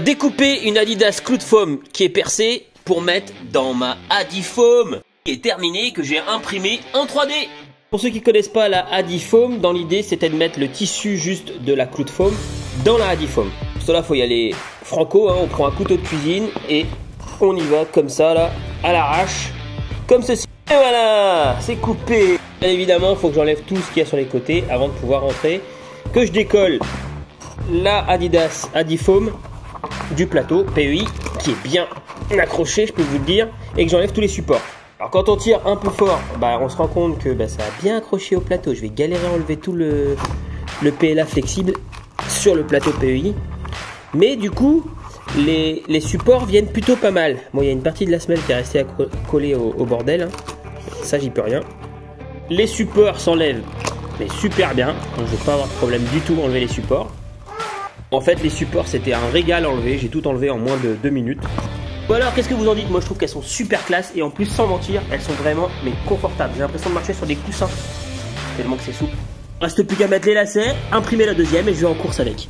découper une Adidas Cloud Foam qui est percée pour mettre dans ma Adifoam qui est terminée, que j'ai imprimée en 3D. Pour ceux qui connaissent pas la Adifoam, dans l'idée c'était de mettre le tissu juste de la Cloud Foam dans la Adifoam. Pour cela faut y aller franco, hein, on prend un couteau de cuisine et on y va comme ça là, à l'arrache, comme ceci. Et voilà, c'est coupé. Bien évidemment, il faut que j'enlève tout ce qu'il y a sur les côtés avant de pouvoir rentrer. Que je décolle la Adidas Adifoam du plateau PEI qui est bien accroché, je peux vous le dire, et que j'enlève tous les supports. Alors quand on tire un peu fort, on se rend compte que ça a bien accroché au plateau. Je vais galérer à enlever tout le PLA flexible sur le plateau PEI. Mais du coup, les supports viennent plutôt pas mal. Bon, il y a une partie de la semelle qui est restée collée au bordel. Hein. Ça, j'y peux rien. Les supports s'enlèvent, mais super bien. Donc, je ne vais pas avoir de problème du tout à enlever les supports. En fait, les supports, c'était un régal à enlever. J'ai tout enlevé en moins de 2 minutes. Bon alors, qu'est-ce que vous en dites? Moi, je trouve qu'elles sont super classe. Et en plus, sans mentir, elles sont vraiment confortables. J'ai l'impression de marcher sur des coussins. Tellement que c'est souple. Reste plus qu'à mettre les lacets, imprimer la deuxième et je vais en course avec.